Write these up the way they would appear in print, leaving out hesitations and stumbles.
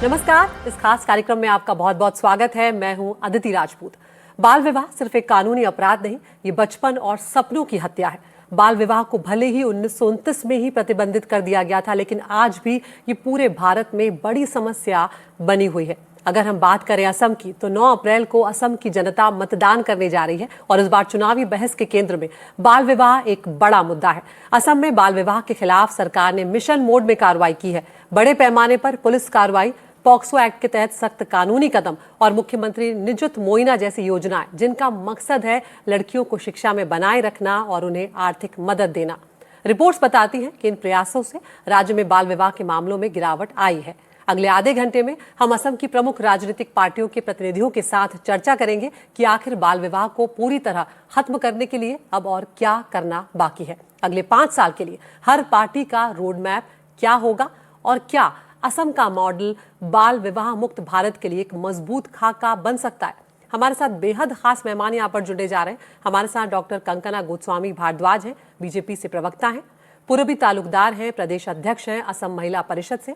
नमस्कार, इस खास कार्यक्रम में आपका बहुत बहुत स्वागत है। मैं हूं अदिति राजपूत। बाल विवाह सिर्फ एक कानूनी अपराध नहीं, ये बचपन और सपनों की हत्या है। बाल विवाह को भले ही 1929 में ही प्रतिबंधित कर दिया गया था, लेकिन आज भी ये पूरे भारत में बड़ी समस्या बनी हुई है। अगर हम बात करें असम की, तो 9 अप्रैल को असम की जनता मतदान करने जा रही है और इस बार चुनावी बहस के केंद्र में बाल विवाह एक बड़ा मुद्दा है। असम में बाल विवाह के खिलाफ सरकार ने मिशन मोड में कार्रवाई की है। बड़े पैमाने पर पुलिस कार्रवाई, पॉक्सो एक्ट के तहत सख्त कानूनी कदम और मुख्यमंत्री निजुत मोइना जैसी योजनाएं, जिनका मकसद है लड़कियों को शिक्षा में बनाए रखना और उन्हें आर्थिक मदद देना। रिपोर्ट्स बताती हैं कि इन प्रयासों से राज्य में बाल विवाह के मामलों में गिरावट आई है। अगले आधे घंटे में हम असम की प्रमुख राजनीतिक पार्टियों के प्रतिनिधियों के साथ चर्चा करेंगे कि आखिर बाल विवाह को पूरी तरह खत्म करने के लिए अब और क्या करना बाकी है। अगले 5 साल के लिए हर पार्टी का रोड मैप क्या होगा और क्या असम का मॉडल बाल विवाह मुक्त भारत के लिए एक मजबूत खाका बन सकता है। हमारे साथ बेहद खास मेहमान यहाँ पर जुड़े जा रहे हैं। हमारे साथ डॉक्टर कंकना गोस्वामी भारद्वाज हैं, बीजेपी से प्रवक्ता हैं। पूर्वी तालुकदार हैं, प्रदेश अध्यक्ष हैं असम महिला परिषद से।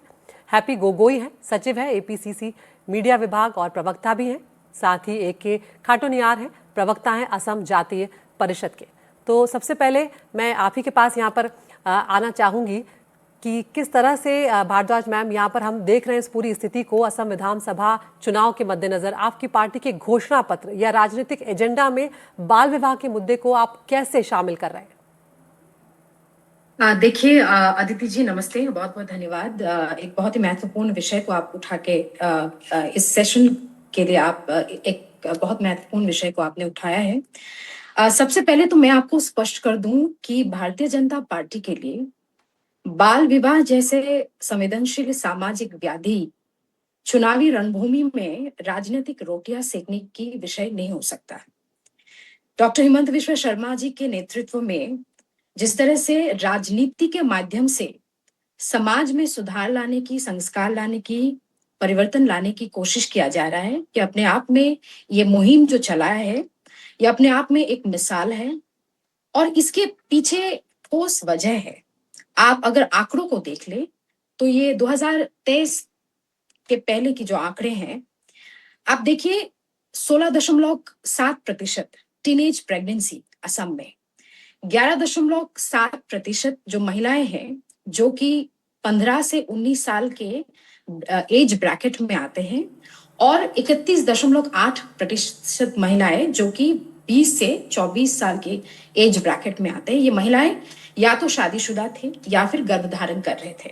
हैप्पी गोगोई हैं, सचिव हैं एपीसीसी मीडिया विभाग और प्रवक्ता भी हैं। साथ ही AK खाटूनियार हैं, प्रवक्ता हैं असम जातीय परिषद के। तो सबसे पहले मैं आप ही के पास यहाँ पर आना चाहूंगी कि किस तरह से भारद्वाज मैम, यहाँ पर हम देख रहे हैं इस पूरी स्थिति को। असम विधानसभा चुनाव के मद्देनजर आपकी पार्टी के घोषणा पत्र या राजनीतिक एजेंडा में बाल विवाह के मुद्दे को आप कैसे शामिल कर रहे हैं? देखिए अदिति जी, नमस्ते, बहुत बहुत धन्यवाद। एक बहुत ही महत्वपूर्ण विषय को आप उठा के इस सेशन के लिए आप एक बहुत महत्वपूर्ण विषय को आपने उठाया है। सबसे पहले तो मैं आपको स्पष्ट कर दूं कि भारतीय जनता पार्टी के लिए बाल विवाह जैसे संवेदनशील सामाजिक व्याधि चुनावी रणभूमि में राजनीतिक रोटियां सेकने की विषय नहीं हो सकता। डॉक्टर हिमंत विश्व शर्मा जी के नेतृत्व में जिस तरह से राजनीति के माध्यम से समाज में सुधार लाने की, संस्कार लाने की, परिवर्तन लाने की कोशिश किया जा रहा है, कि अपने आप में ये मुहिम जो चलाया है, ये अपने आप में एक मिसाल है और इसके पीछे ठोस वजह है। आप अगर आंकड़ों को देख ले तो ये 2023 के पहले की जो आंकड़े हैं, आप देखिए 16.7% टीनेज प्रेगनेंसी असम में, 11.7% जो महिलाएं हैं जो कि 15 से 19 साल के एज ब्रैकेट में आते हैं, और 31.8% महिलाएं जो कि 20 से 24 साल के एज ब्रैकेट में आते हैं। ये महिलाएं या तो शादीशुदा थे या फिर गर्भधारण कर रहे थे।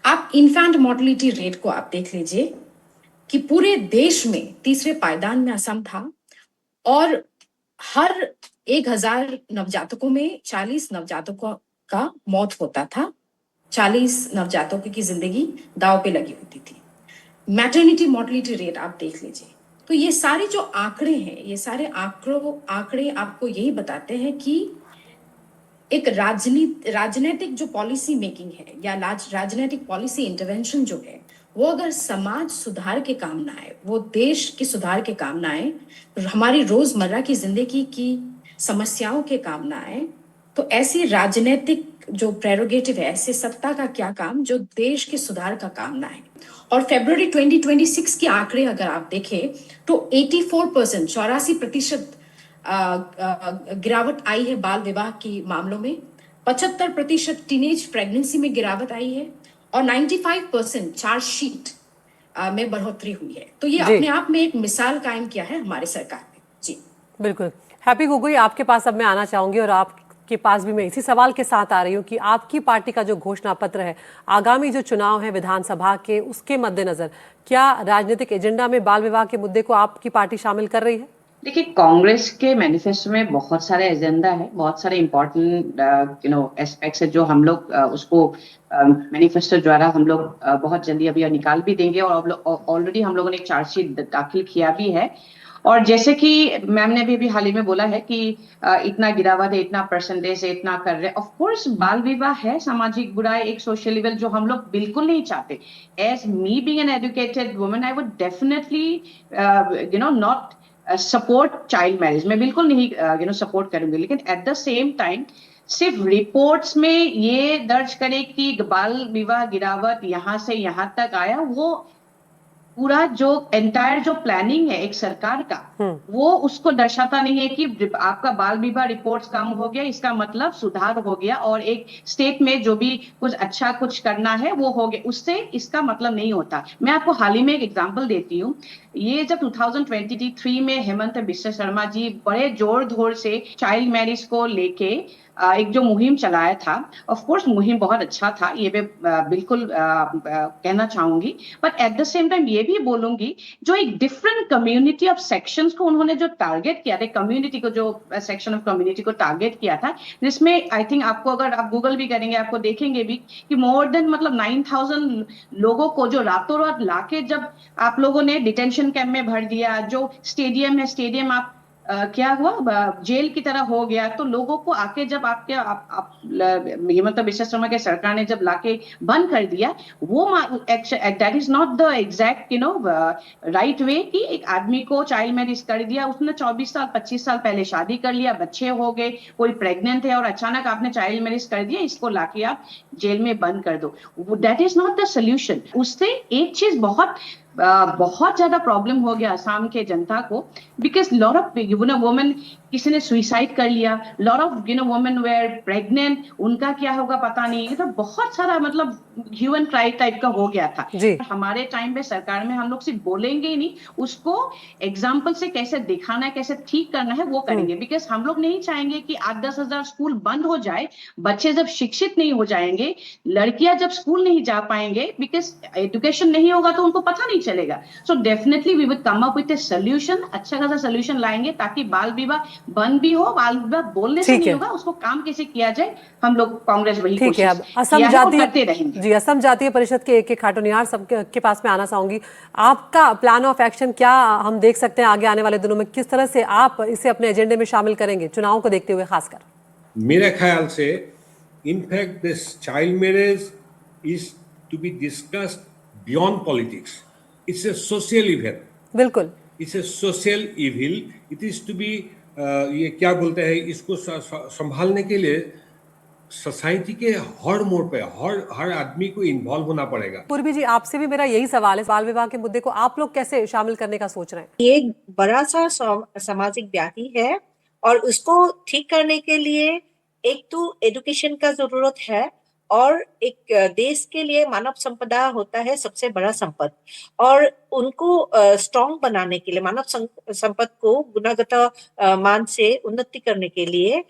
आप इन्फेंट मोर्टेलिटी रेट को आप देख लीजिए कि पूरे देश में तीसरे पायदान में असम था और हर 1000 नवजातकों में 40 नवजातकों का मौत होता था। 40 नवजातकों की जिंदगी दांव पे लगी होती थी। मैटरनिटी मोर्टेलिटी रेट आप देख लीजिए। तो ये सारे जो आंकड़े हैं, ये सारे आंकड़े आपको यही बताते हैं कि एक राजनीतिक जो पॉलिसी मेकिंग है या राजनीतिक पॉलिसी इंटरवेंशन जो है, वो अगर समाज सुधार के काम ना आए, वो देश के सुधार के काम ना आए, हमारी रोजमर्रा की जिंदगी की समस्याओं के काम ना आए, तो ऐसी राजनीतिक जो प्रेरोगेटिव है, ऐसे सत्ता का क्या काम जो देश के सुधार का काम ना है। और फरवरी 2026 के आंकड़े अगर आप देखें तो 84%, 84% गिरावट आई है बाल विवाह की मामलों में, 75% टीनेज प्रेगनेंसी में गिरावट आई है और 95% चार्जशीट में बढ़ोतरी हुई है। तो ये अपने आप में एक मिसाल कायम किया है हमारी सरकार ने। जी बिल्कुल। हैप्पी गोगोई, आपके पास अब मैं आना चाहूंगी और आपके पास भी मैं इसी सवाल के साथ आ रही हूँ कि आपकी पार्टी का जो घोषणा पत्र है, आगामी जो चुनाव है विधानसभा के, उसके मद्देनजर क्या राजनीतिक एजेंडा में बाल विवाह के मुद्दे को आपकी पार्टी शामिल कर रही है? देखिए, कांग्रेस के मैनिफेस्टो में बहुत सारे एजेंडा है, बहुत सारे इम्पोर्टेंट एस्पेक्ट्स है जो हम लोग उसको मैनिफेस्टो द्वारा हम लोग बहुत जल्दी अभी निकाल भी देंगे और ऑलरेडी हम लोगों ने एक चार्जशीट दाखिल किया भी है। और जैसे कि मैम ने भी हाल ही में बोला है कि इतना गिरावट है, इतना परसेंटेज है, इतना कर रहे, ऑफ कोर्स बाल विवाह है सामाजिक बुराई, एक सोशल लेवल जो हम लोग बिल्कुल नहीं चाहते। As me being an educated woman, I would definitely not support child marriage. मैं बिल्कुल नहीं सपोर्ट करूंगी, लेकिन एट द सेम टाइम सिर्फ रिपोर्ट्स में ये दर्ज करे कि बाल विवाह गिरावट यहाँ से यहाँ तक आया, वो पूरा जो एंटायर जो प्लानिंग है एक सरकार का, वो उसको दर्शाता नहीं है कि आपका बाल विवाह रिपोर्ट्स कम हो गया इसका मतलब सुधार हो गया और एक स्टेट में जो भी कुछ अच्छा कुछ करना है वो हो गया, उससे इसका मतलब नहीं होता। मैं आपको हाल ही में एक एग्जांपल देती हूँ। ये जब 2023 में हेमंत बिश्व शर्मा जी बड़े जोर धोर से चाइल्ड मैरिज को लेके एक जो मुहिम चलाया था, ऑफ कोर्स मुहिम बहुत अच्छा था, ये मैं बिल्कुल कहना चाहूंगी, but at the same time ये भी बोलूंगी जो एक डिफरेंट कम्युनिटी ऑफ सेक्शंस को उन्होंने जो टारगेट किया था, कम्युनिटी को जो सेक्शन ऑफ कम्युनिटी को टारगेट किया था, जिसमें आई थिंक आपको अगर आप गूगल भी करेंगे आपको देखेंगे भी कि मोर देन मतलब 9,000 लोगों को जो रातों रात लाके जब आप लोगों ने डिटेंशन कैंप में भर दिया, जो स्टेडियम है स्टेडियम आप क्या हुआ जेल की तरह हो गया, तो लोगों को आके जब आपके हिमंत बिश्व शर्मा के सरकार ने जब लाके बंद कर दिया, वो that is not the exact right way कि एक आदमी को चाइल्ड मैरिज कर दिया, उसने 24 साल 25 साल पहले शादी कर लिया, बच्चे हो गए, कोई प्रेग्नेंट है और अचानक आपने चाइल्ड मैरिज कर दिया, इसको लाके आप जेल में बंद कर दो। That is not the solution. उससे एक चीज बहुत ज्यादा प्रॉब्लम हो गया असम के जनता को, बिकॉज लॉट ऑफ वुमेन, किसी ने सुइसाइड कर लिया, lot of women were pregnant, उनका क्या होगा पता नहीं, तो बहुत सारा मतलब ह्यूमन क्राई टाइप का हो गया था। हमारे टाइम पे सरकार में हम लोग सिर्फ बोलेंगे ही नहीं, उसको एग्जाम्पल से कैसे दिखाना है, कैसे ठीक करना है वो करेंगे, बिकॉज हम लोग नहीं चाहेंगे कि 8-10 हजार स्कूल बंद हो जाए, बच्चे जब शिक्षित नहीं हो जाएंगे, लड़कियां जब स्कूल नहीं जा पाएंगे, बिकॉज एजुकेशन नहीं होगा तो उनको पता नहीं चलेगा। So definitely we will come up with a solution, अच्छा खासा सोल्यूशन लाएंगे ताकि बाल विवाह बंद भी हो, बाल विवाह बोलने से नहीं होगा, उसको काम कैसे किया जाए, हम लोग कांग्रेस वही ठीक है। अब कोशिश असम किया है और जातीय करते रहेंगे। जी, असम जातीय परिषद के एक खाटूनियार सबके पास में आना चाहूंगी। आपका प्लान ऑफ एक्शन क्या हम देख सकते हैं आगे आने वाले दिनों में, किस तरह से आप इसे अपने एजेंडे में शामिल करेंगे चुनाव को देखते हुए खासकर? मेरे ख्याल से in fact this child marriage is to be discussed beyond politics. It's a social evil. बिल्कुल, it's a social evil. It is to be ये क्या बोलते हैं इसको संभालने के लिए सोसाइटी के हर मोड़ पे हर आदमी को इन्वॉल्व होना पड़ेगा। पूर्वी जी, आपसे भी मेरा यही सवाल है, बाल विवाह के मुद्दे को आप लोग कैसे शामिल करने का सोच रहे हैं? ये एक बड़ा सा सामाजिक व्याधि है और उसको ठीक करने के लिए एक तो एजुकेशन का जरूरत है और एक देश के लिए मानव संपदा होता है सबसे बड़ा संपद, और उनको स्ट्रांग बनाने के लिए मानव संपद को गुणवत्ता मान से उन्नति करने के लिए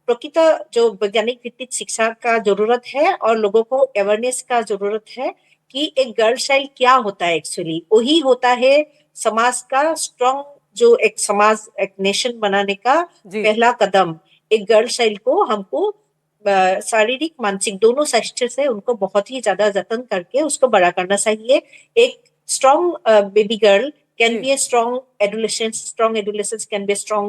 प्रकृत जो वैज्ञानिक भित्तिक शिक्षा का जरूरत है और लोगों को अवेयरनेस का जरूरत है कि एक गर्ल चाइल्ड क्या होता है। एक्चुअली वही होता है समाज का स्ट्रांग, जो एक समाज एक नेशन बनाने का पहला कदम। एक गर्ल चाइल्ड को हमको शारीरिक मानसिक दोनों स्वास्थ्य से उनको बहुत ही ज्यादा जतन करके उसको बड़ा करना चाहिए। एक strong baby girl can be a strong adolescent, strong adolescents can be a strong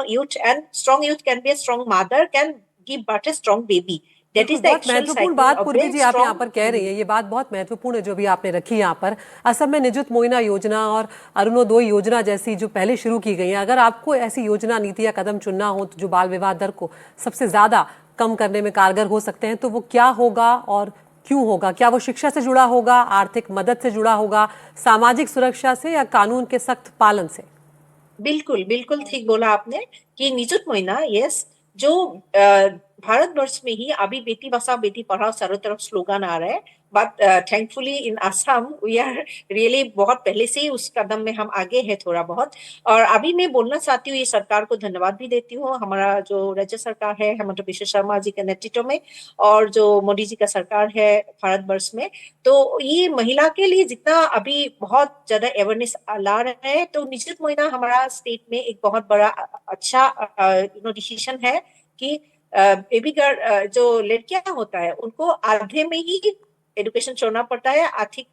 youth, and strong youth can be a strong mother, can give birth a strong baby. That is the बहुत actual महत्वपूर्ण cycle बात of पूर्वी a जी आप यहाँ पर strong कह रही हैं, ये बात बहुत महत्वपूर्ण है जो भी आपने रखी यहाँ पर। असम में निजुत मोइना योजना और अरुणोदय योजना जैसी जो पहले शुरू की गई है, अगर आपको ऐसी योजना नीति या कदम चुनना हो तो जो बाल विवाह दर को सबसे ज्यादा कम करने में कारगर हो सकते हैं, तो वो क्या होगा और क्यों होगा? क्या वो शिक्षा से जुड़ा होगा, आर्थिक मदद से जुड़ा होगा, सामाजिक सुरक्षा से, या कानून के सख्त पालन से? बिल्कुल बिल्कुल ठीक बोला आपने कि निजुत मोइना, यस, जो भारतवर्ष में ही अभी बेटी बचाओ बेटी पढ़ाओ चारों तरफ स्लोगन आ रहा है, but thankfully in Assam we are really बहुत पहले से ही उस कदम में हम आगे हैं थोड़ा बहुत। और अभी मैं बोलना चाहती हूँ, ये सरकार को धन्यवाद भी देती हूँ, हमारा जो राज्य सरकार है हेमंत बिश्व शर्मा जी के नेतृत्व में और जो मोदी जी का सरकार है भारतवर्ष में, तो ये महिला के लिए जितना अभी बहुत ज्यादा अवेयरनेस ला रहे हैं, तो निश्चित मोइना हमारा स्टेट में एक बहुत बड़ा अच्छा डिसीजन है कि बेबी गर्ल जो लड़कियां होता है उनको आधे में ही एजुकेशन छोड़ना पड़ता है। आर्थिक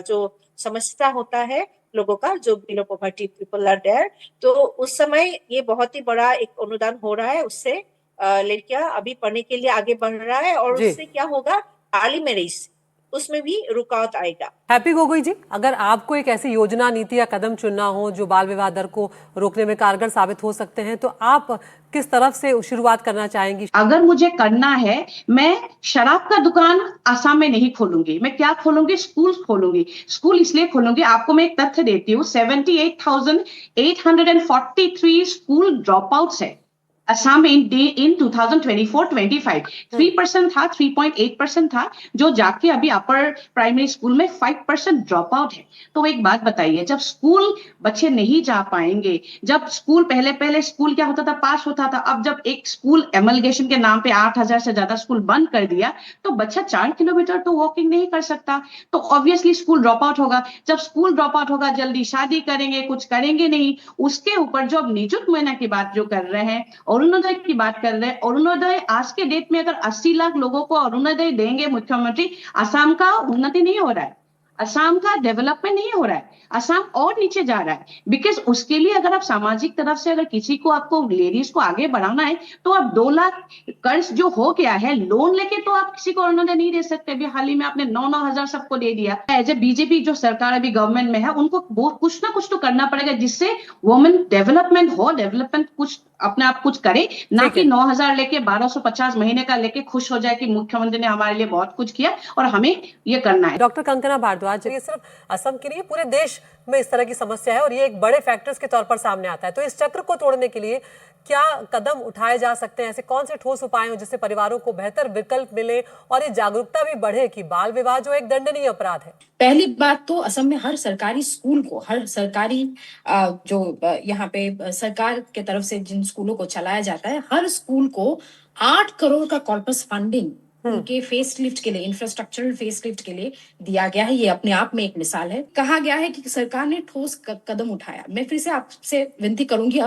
जो समस्या होता है लोगों का, जो below poverty people are there, तो उस समय ये बहुत ही बड़ा एक अनुदान हो रहा है, उससे लड़कियां अभी पढ़ने के लिए आगे बढ़ रहा है और उससे क्या होगा, अर्ली मैरिज उसमें भी रुकावट आएगा। हैप्पी गोगोई जी, अगर आपको एक ऐसी योजना, नीति या कदम चुनना हो जो बाल विवाह दर को रोकने में कारगर साबित हो सकते हैं, तो आप किस तरफ से शुरुआत करना चाहेंगी? अगर मुझे करना है, मैं शराब का दुकान आसाम में नहीं खोलूंगी। मैं क्या खोलूंगी? स्कूल खोलूंगी। स्कूल इसलिए खोलूंगी, आपको मैं एक तथ्य देती हूँ, 78,843 स्कूल ड्रॉप आउट्स है असम में इन 2024-25। 3% था, 3.8% था, जो जाके अभी अपर प्राइमरी स्कूल में 5% ड्रॉप आउट है। तो एक बात बताइए, जब स्कूल बच्चे नहीं जा पाएंगे, जब स्कूल पहले स्कूल क्या होता था, पास होता था, अब जब एक स्कूल एमलगेशन के नाम पे 8,000 से ज्यादा स्कूल बंद कर दिया, तो बच्चा 4 किलोमीटर तो वॉकिंग नहीं कर सकता, तो ऑब्वियसली स्कूल ड्रॉप आउट होगा। जब स्कूल ड्रॉप आउट होगा, जल्दी शादी करेंगे, कुछ करेंगे नहीं। उसके ऊपर जो अब निजुत महीना की बात जो कर रहे हैं, अरुणोदय की बात कर रहे हैं, अरुणोदय आज के डेट में अगर 80 लाख लोगों को अरुणोदय देंगे मुख्यमंत्री, असम का उन्नति नहीं हो रहा है, असम का डेवलपमेंट नहीं हो रहा है, असम और नीचे जा रहा है। बिकॉज उसके लिए अगर आप सामाजिक तरफ से अगर किसी को, आपको लेडीज को आगे बढ़ाना है, तो आप 2 लाख कर्ज जो हो गया है लोन लेके, तो आप किसी को अरुणोदय नहीं दे सकते। अभी हाल ही में आपने 9-9 हजार सबको दे दिया। एज ए बीजेपी जो सरकार अभी गवर्नमेंट में है, उनको कुछ ना कुछ तो करना पड़ेगा जिससे वुमेन डेवलपमेंट हो, डेवलपमेंट कुछ अपने आप कुछ करे, ना कि 9,000 लेके 1,250 महीने का लेके खुश हो जाए कि मुख्यमंत्री ने हमारे लिए बहुत कुछ किया और हमें ये करना है। डॉक्टर कंकना भारद्वाज, ये सिर्फ असम की नहीं, पूरे देश में इस तरह की समस्या है और ये एक बड़े फैक्टर्स के तौर पर सामने आता है। तो इस चक्र को तोड़ने के लिए क्या कदम उठाए जा सकते हैं? ऐसे कौन से ठोस उपाय हो जिससे परिवारों को बेहतर विकल्प मिले और ये जागरूकता भी बढ़े कि बाल विवाह जो एक दंडनीय अपराध है? पहली बात तो असम में हर सरकारी स्कूल को, हर सरकारी यहाँ पे सरकार के तरफ से जिन स्कूलों को चलाया जाता है, हर स्कूल को 8 करोड़ का कॉर्पस फंडिंग उनके फेसलिफ्ट के लिए, इंफ्रास्ट्रक्चरल फेसलिफ्ट के लिए दिया गया है। ये अपने आप में एक मिसाल है। कहा गया है कि सरकार ने ठोस कदम उठाया। मैं फिर से आपसे विनती करूंगी,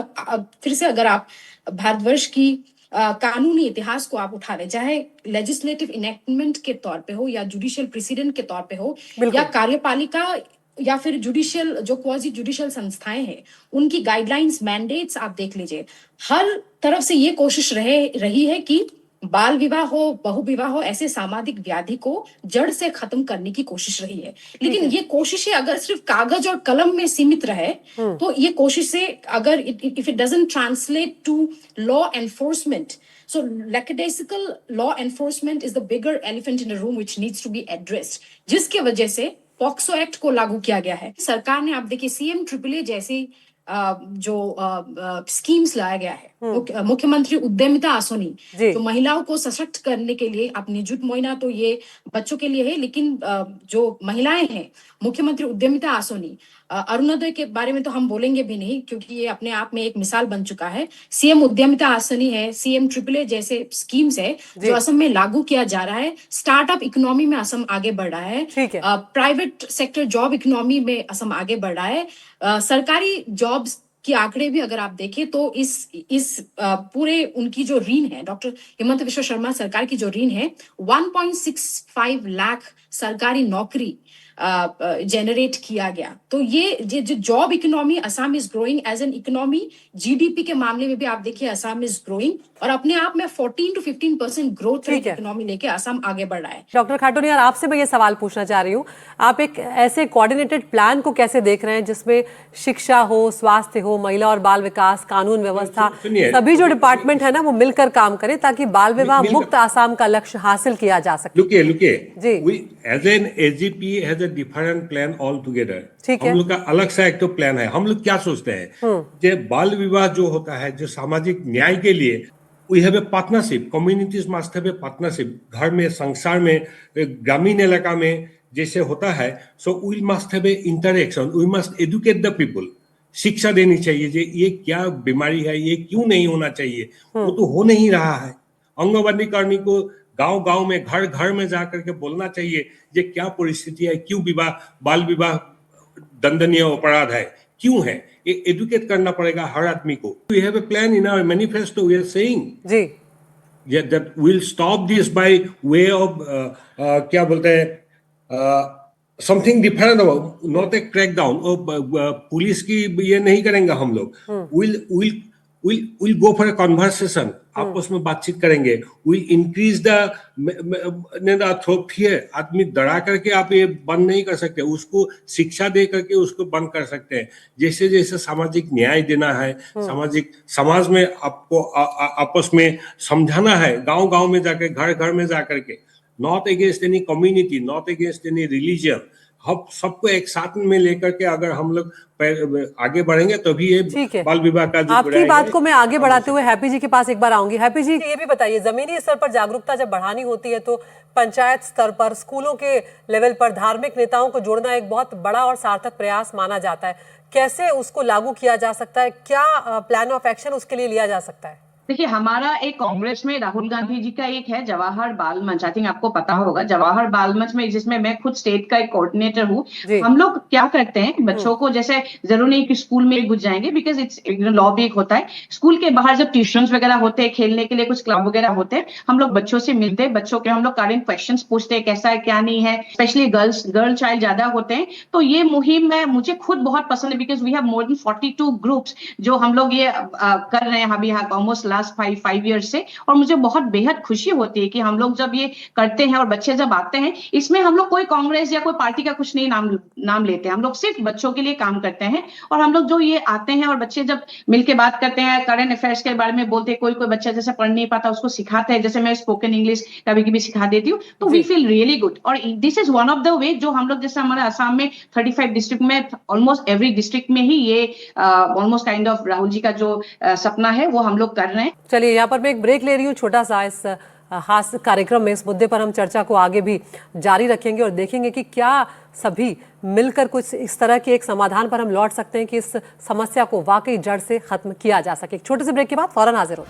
फिर से अगर आप भारतवर्ष की कानूनी इतिहास को आप उठा ले, चाहे लेजिस्लेटिव इनेक्टमेंट के तौर पे हो या जुडिशियल प्रेसिडेंट के तौर पे हो या कार्यपालिका या फिर जुडिशियल जो क्वाजी जुडिशियल संस्थाएं हैं, उनकी गाइडलाइंस, मैंडेट्स आप देख लीजिए। हर तरफ से ये कोशिश रही है कि बाल विवाह हो, बहु विवाह हो, ऐसे सामाजिक व्याधि को जड़ से खत्म करने की कोशिश रही है। लेकिन ये कोशिशें अगर सिर्फ कागज और कलम में सीमित रहे, तो ये कोशिशें अगर if it doesn't translate to law enforcement, so lackadaisical law enforcement is the bigger elephant in the room which needs to be addressed, जिसके वजह से पॉक्सो एक्ट को लागू किया गया है। सरकार ने, आप देखिए, सीएम AAA जैसी जो स्कीम्स लाया गया है, मुख्यमंत्री उद्यमिता आसोनी, जो महिलाओं को सशक्त करने के लिए, अब निजुत मोइना तो ये बच्चों के लिए है, लेकिन जो महिलाएं हैं, मुख्यमंत्री उद्यमिता आसोनी, अरुणोदय के बारे में तो हम बोलेंगे भी नहीं क्योंकि ये अपने आप में एक मिसाल बन चुका है। सीएम उद्यमिता आसनी है, सीएम AAA जैसे स्कीम्स है जो असम में लागू किया जा रहा है। स्टार्टअप इकोनॉमी में असम आगे बढ़ रहा है, प्राइवेट सेक्टर जॉब इकोनॉमी में असम आगे बढ़ रहा है। सरकारी जॉब्स के आंकड़े भी अगर आप देखें तो इस पूरे उनकी जो रीन है, डॉक्टर हिमंत विश्व शर्मा सरकार की जो रीन है, 1.65 लाख सरकारी नौकरी जनरेट किया गया। तो ये जो job economy, Assam is growing as an economy. GDP के मामले में भी आप देखिए असम इज ग्रोइंग और अपने आप में 14 to 15% ग्रोथ रेट इकोनॉमी लेके असम आगे बढ़ रहा है। डॉक्टर खाटूनियार, आपसे मैं ये सवाल पूछना चाह रही हूँ, आप एक ऐसे कोऑर्डिनेटेड प्लान को कैसे देख रहे हैं जिसमें शिक्षा हो, स्वास्थ्य हो, महिला और बाल विकास, कानून व्यवस्था, सभी जो डिपार्टमेंट है ना वो मिलकर काम करे ताकि बाल विवाह मुक्त आसाम का लक्ष्य हासिल किया जा सके? लुकिए, as an AGP has a different plan all together. हम लोग का अलग सा एक तो प्लान है। हम लोग क्या सोचते हैं कि बाल विवाह जो होता है, जो सामाजिक न्याय के लिए, we have a partnership, communities must have a partnership. घर में, संसार में, ग्रामीण इलाका में जैसे होता है, so we must have a interaction, we must educate the people. शिक्षा देनी चाहिए, ये क्या बीमारी है, ये क्यों नहीं होना चाहिए, वो तो हो नहीं रहा है। अंगनवाड़ी कर्मी को गांव गांव में, घर घर में जाकर के बोलना चाहिए ये क्या परिस्थिति है, क्यों बाल विवाह दंडनीय अपराध है, क्यों है, ये एजुकेट करना पड़ेगा हर आदमी को। We have a plan in our manifesto, we are saying that we will stop this by way of क्या बोलते हैं, something different, not a crackdown. Police की ये नहीं करेंगे हम लोग। Will we'll go for a conversation, आपस में बातचीत करेंगे, we'll increase the throw fear, आदमी डरा करके आप ये बंद नहीं कर सकते, उसको शिक्षा दे करके उसको बंद कर सकते हैं। जैसे जैसे सामाजिक न्याय देना है, समाज में आपको आपस में समझाना है, गांव गांव में जाकर, घर घर में जाकर के, not against any community, not against any religion, हम सबको एक साथ में लेकर के अगर हम लोग आगे बढ़ेंगे तभी ये बाल विवाह का जो आपकी बात को मैं आगे बढ़ाते हुए हैप्पी जी के पास एक बार आऊंगी। हैप्पी जी, ये भी बताइए, जमीनी स्तर पर जागरूकता जब बढ़ानी होती है तो पंचायत स्तर पर, स्कूलों के लेवल पर धार्मिक नेताओं को जोड़ना एक बहुत बड़ा और सार्थक प्रयास माना जाता है। कैसे उसको लागू किया जा सकता है? क्या प्लान ऑफ एक्शन उसके लिए लिया जा सकता है? देखिए, हमारा एक कांग्रेस में राहुल गांधी जी का एक है जवाहर बाल मंच, आई थिंक आपको पता होगा, जवाहर बाल मंच में, जिसमें मैं खुद स्टेट का एक कोऑर्डिनेटर हूँ। हम लोग क्या करते हैं, बच्चों को, जैसे जरूरी नहीं कि स्कूल में घुस जाएंगे, बिकॉज इट्स लॉ भी एक होता है, स्कूल के बाहर जब ट्यूशंस वगैरह होते हैं, खेलने के लिए कुछ क्लब वगैरह होते हैं, हम लोग बच्चों से मिलते हैं, बच्चों के हम लोग करंट क्वेश्चंस पूछते हैं, कैसा है क्या नहीं है, स्पेशली गर्ल चाइल्ड ज्यादा होते हैं। तो ये मुहिम है, मुझे खुद बहुत पसंद है, because we have more than 42 groups जो हम लोग ये कर रहे हैं अभी ऑलमोस्ट लास्ट 5 ईयर से। और मुझे बहुत बेहद खुशी होती है कि हम लोग जब ये करते हैं और बच्चे जब आते हैं, इसमें हम लोग कोई कांग्रेस या कोई पार्टी का कुछ नहीं नाम लेते हैं, हम लोग सिर्फ बच्चों के लिए काम करते हैं। और हम लोग जो ये आते हैं और बच्चे जब मिलके बात करते हैं, करंट अफेयर्स के बारे में बोलते हैं, कोई बच्चा जैसे पढ़ नहीं पाता उसको सिखाते हैं, जैसे मैं स्पोकन इंग्लिश कभी कभी सिखा देती हूँ, तो वी फील रियली गुड। और this is one of the way जो हम लोग, जैसे हमारे असम में 35 डिस्ट्रिक्ट में ऑलमोस्ट एवरी डिस्ट्रिक्ट में ही ये almost kind of Rahul ji का जो सपना है वो हम लोग कर रहे हैं। चलिए, यहाँ पर मैं एक ब्रेक ले रही हूँ छोटा सा। इस खास कार्यक्रम में इस मुद्दे पर हम चर्चा को आगे भी जारी रखेंगे और देखेंगे कि क्या सभी मिलकर कुछ इस तरह के एक समाधान पर हम लौट सकते हैं कि इस समस्या को वाकई जड़ से खत्म किया जा सके। एक छोटे से ब्रेक के बाद फौरन हाजिर हो।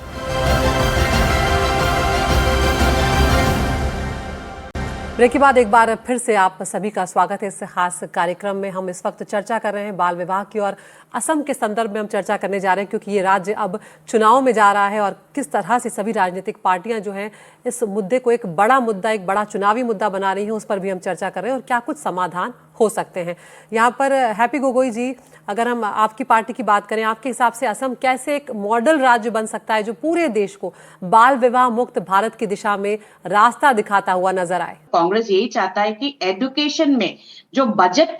ब्रेक के बाद एक बार फिर से आप सभी का स्वागत है इस खास कार्यक्रम में। हम इस वक्त चर्चा कर रहे हैं बाल विवाह की, और असम के संदर्भ में हम चर्चा करने जा रहे हैं क्योंकि ये राज्य अब चुनाव में जा रहा है और किस तरह से सभी राजनीतिक पार्टियां जो हैं इस मुद्दे को एक बड़ा मुद्दा, एक बड़ा चुनावी मुद्दा बना रही हैं, उस पर भी हम चर्चा कर रहे हैं और क्या कुछ समाधान हो सकते हैं। यहाँ पर हैप्पी गोगोई जी, अगर हम आपकी पार्टी की बात करें, आपके हिसाब से असम कैसे एक मॉडल राज्य बन सकता है जो पूरे देश को बाल विवाह मुक्त भारत की दिशा में रास्ता दिखाता हुआ नजर आए? कांग्रेस यही चाहता है कि एजुकेशन में जो बजट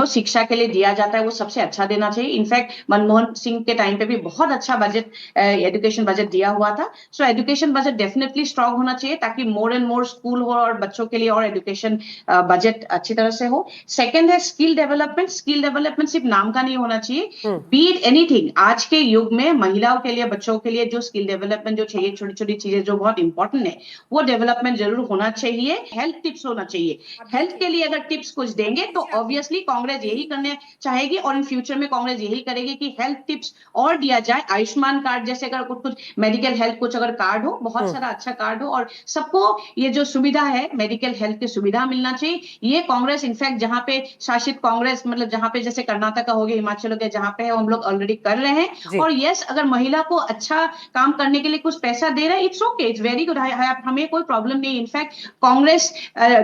शिक्षा के लिए दिया जाता है वो सबसे अच्छा देना चाहिए। इनफैक्ट मनमोहन सिंह के टाइम पे भी बहुत अच्छा बजट, एजुकेशन बजट दिया हुआ था। So education budget definitely strong होना चाहिए ताकि मोर एंड मोर स्कूल हो और बच्चों के लिए और एजुकेशन बजट अच्छी तरह से हो। सेकंड है स्किल डेवलपमेंट। स्किल डेवलपमेंट सिर्फ नाम का नहीं होना चाहिए, बी इट एनीथिंग। आज के युग में महिलाओं के लिए, बच्चों के लिए जो स्किल डेवलपमेंट जो चाहिए, छोटी छोटी चीजें जो बहुत इंपॉर्टेंट है, वो डेवलपमेंट जरूर होना चाहिए। हेल्थ टिप्स होना चाहिए। हेल्थ के लिए अगर टिप्स कुछ देंगे तो ऑब्वियसली कांग्रेस यही करने चाहेगी और इन फ्यूचर में कांग्रेस यही करेगी कि हेल्थ टिप्स और दिया जाए। आयुष्मान कार्ड जैसे अगर कुछ मेडिकल हेल्थ कुछ अगर कार्ड हो, बहुत सारा अच्छा कार्ड हो और सबको ये जो सुविधा है मेडिकल हेल्थ की सुविधा मिलना चाहिए। ये कांग्रेस इनफैक्ट जहां पे शासित कांग्रेस, मतलब जहां पे जैसे कर्नाटक हो गया, हिमाचल हो गया, जहां पे है हम लोग ऑलरेडी कर रहे हैं। और यस, अगर महिला को अच्छा काम करने के लिए कुछ पैसा दे रहा है, it's okay, it's very good, हमें कोई प्रॉब्लम नहीं। इनफैक्ट कांग्रेस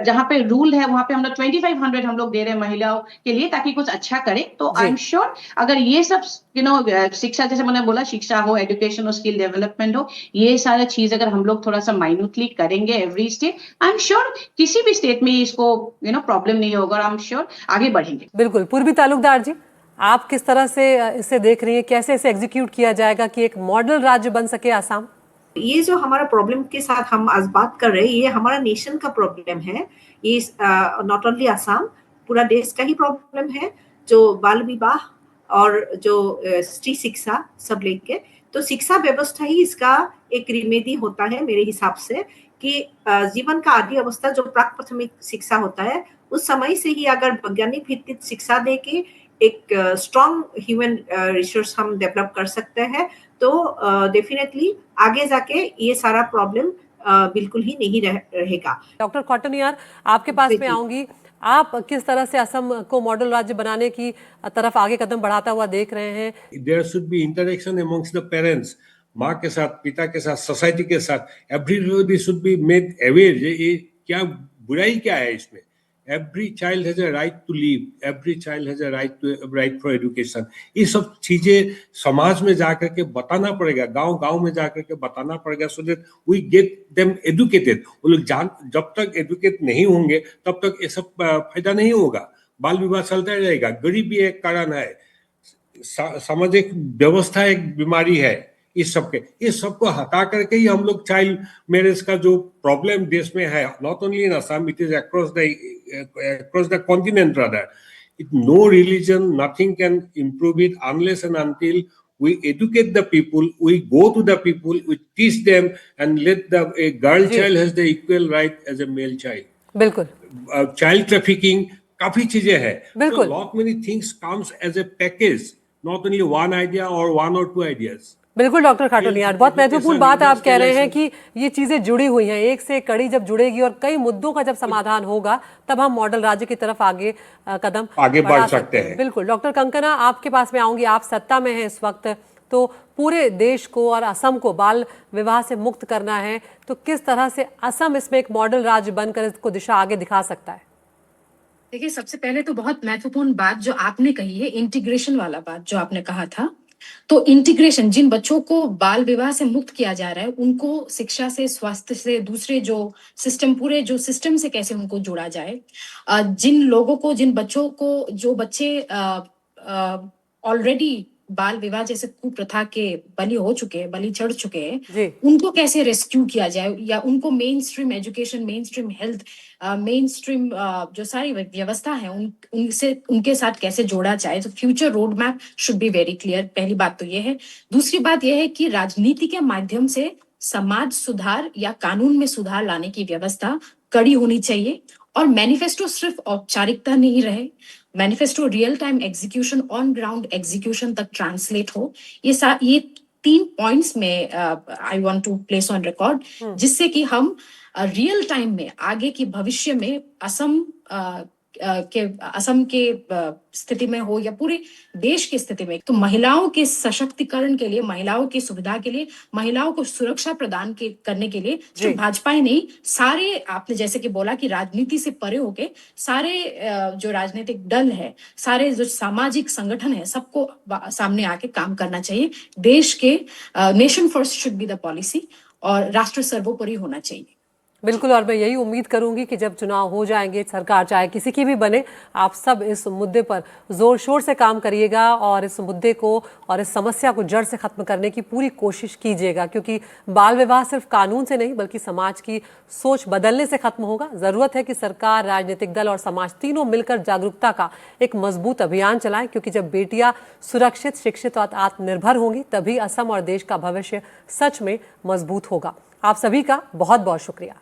जहां पे रूल है वहां पे हम लोग 2500 हम लोग दे रहे हैं महिलाओं के लिए ताकि कुछ अच्छा करे। तो आई एम श्योर अगर ये सब शिक्षा, जैसे मैंने बोला, शिक्षा हो, एजुकेशन हो, स्किल डेवलपमेंट हो, ये सारा चीज अगर हम लोग थोड़ा सा माइन्यूटली करेंगे every state, I am sure किसी भी स्टेट में इसको प्रॉब्लम नहीं होगा और आई एम श्योर आगे बढ़ेंगे। बिल्कुल। पूर्वी तालुकदार जी, आप किस तरह से इसे देख रही है, कैसे इसे एग्जीक्यूट किया जाएगा कि एक मॉडल राज्य बन सके आसाम? ये जो हमारा प्रॉब्लम के साथ हम आज बात कर रहे हैं, ये हमारा नेशन का प्रॉब्लम है। ये नॉट ओनली आसाम, पूरा देश का ही प्रॉब्लम है, जो बाल विवाह और जो स्त्री शिक्षा सब लेके। तो शिक्षा व्यवस्था ही इसका एक रिमेडी होता है मेरे हिसाब से, कि जीवन का आदि अवस्था जो प्राक प्राथमिक शिक्षा होता है, उस समय से ही अगर वैज्ञानिक भित्तिक शिक्षा दे के एक स्ट्रॉन्ग ह्यूमन रिसोर्स हम डेवलप कर सकते हैं, तो डेफिनेटली आगे जाके ये सारा प्रॉब्लम बिल्कुल ही नहीं रहेगा। डॉक्टर कॉटनियार, आपके पास में आऊंगी। आप किस तरह से असम को मॉडल राज्य बनाने की तरफ आगे कदम बढ़ाता हुआ देख रहे हैं? There should be interaction amongst the parents, माँ के साथ, पिता के साथ, सोसाइटी के साथ। Everybody should be made aware. ये क्या बुराई क्या है इसमें? Every child has a right to live, every child has a right for education. ये सब चीजें समाज में जाकर के बताना पड़ेगा, गांव गांव में जाकर के बताना पड़ेगा, so that we get them educated. वो लोग जब तक एजुकेट नहीं होंगे तब तक ये सब फायदा नहीं होगा। बाल विवाह चलता रहेगा, गरीबी एक कारण है, सामाजिक व्यवस्था एक बीमारी है। इस सबको हटा करके ही हम लोग चाइल्ड मैरिज का जो प्रॉब्लम देश में है, not only in Assam, it is across the continent rather. No religion, nothing can improve it unless and until we educate the people, we go to the people, we teach them and let a girl child has the equal right as a male child. बिल्कुल। Child trafficking, काफी चीजें हैं। बिल्कुल। So lot many things comes as a package, not only one idea or one or two ideas. बिल्कुल doctor खाटूनियार, बहुत महत्वपूर्ण बात आप कह रहे हैं कि ये चीजें जुड़ी हुई हैं, एक से एक कड़ी जब जुड़ेगी और कई मुद्दों का जब समाधान होगा तब हम मॉडल राज्य की तरफ कदम आगे बढ़ सकते हैं। बिल्कुल। डॉक्टर कंकना, आपके पास में आऊंगी, आप सत्ता में हैं इस वक्त, तो पूरे देश को और असम को बाल विवाह से मुक्त करना है, तो किस तरह से असम इसमें एक मॉडल राज्य बनकर इसको दिशा आगे दिखा सकता है? देखिए, सबसे पहले तो बहुत महत्वपूर्ण बात जो आपने कही है, इंटीग्रेशन वाला बात जो आपने कहा था, तो इंटीग्रेशन, जिन बच्चों को बाल विवाह से मुक्त किया जा रहा है उनको शिक्षा से, स्वास्थ्य से, दूसरे जो सिस्टम, पूरे जो सिस्टम से कैसे उनको जोड़ा जाए। जिन लोगों को, जिन बच्चों को, जो बच्चे ऑलरेडी बाल विवाह जैसे कुप्रथा के बलि हो चुके हैं, बलि चढ़ चुके हैं, उनको कैसे रेस्क्यू किया जाए या उनको main stream education, main stream health, main stream जो सारी व्यवस्था है उनसे, उनके साथ कैसे जोड़ा जाए। तो future road map should be very clear. पहली बात तो ये है। दूसरी बात यह है कि राजनीति के माध्यम से समाज सुधार या कानून में सुधार लाने की व्यवस्था कड़ी होनी चाहिए और मैनिफेस्टो सिर्फ औपचारिकता नहीं रहे, manifesto real time execution, on ground execution तक ट्रांसलेट हो। ये 3 पॉइंट्स में I want to place on record, जिससे कि हम रियल टाइम में आगे की भविष्य में असम के स्थिति में हो या पूरे देश की स्थिति में, तो महिलाओं के सशक्तिकरण के लिए, महिलाओं की सुविधा के लिए, महिलाओं को सुरक्षा प्रदान करने के लिए सिर्फ भाजपा ही नहीं, सारे, आपने जैसे कि बोला कि राजनीति से परे होके सारे जो राजनीतिक दल है, सारे जो सामाजिक संगठन है, सबको सामने आके काम करना चाहिए। देश के nation first should be the policy और राष्ट्र सर्वोपरि होना चाहिए। बिल्कुल, और मैं यही उम्मीद करूंगी कि जब चुनाव हो जाएंगे, सरकार चाहे किसी की भी बने, आप सब इस मुद्दे पर जोर शोर से काम करिएगा और इस मुद्दे को और इस समस्या को जड़ से खत्म करने की पूरी कोशिश कीजिएगा, क्योंकि बाल विवाह सिर्फ कानून से नहीं बल्कि समाज की सोच बदलने से खत्म होगा। जरूरत है कि सरकार, राजनीतिक दल और समाज तीनों मिलकर जागरूकता का एक मजबूत अभियान चलाएं, क्योंकि जब बेटियां सुरक्षित, शिक्षित और आत्मनिर्भर होंगी तभी असम और देश का भविष्य सच में मजबूत होगा। आप सभी का बहुत बहुत शुक्रिया।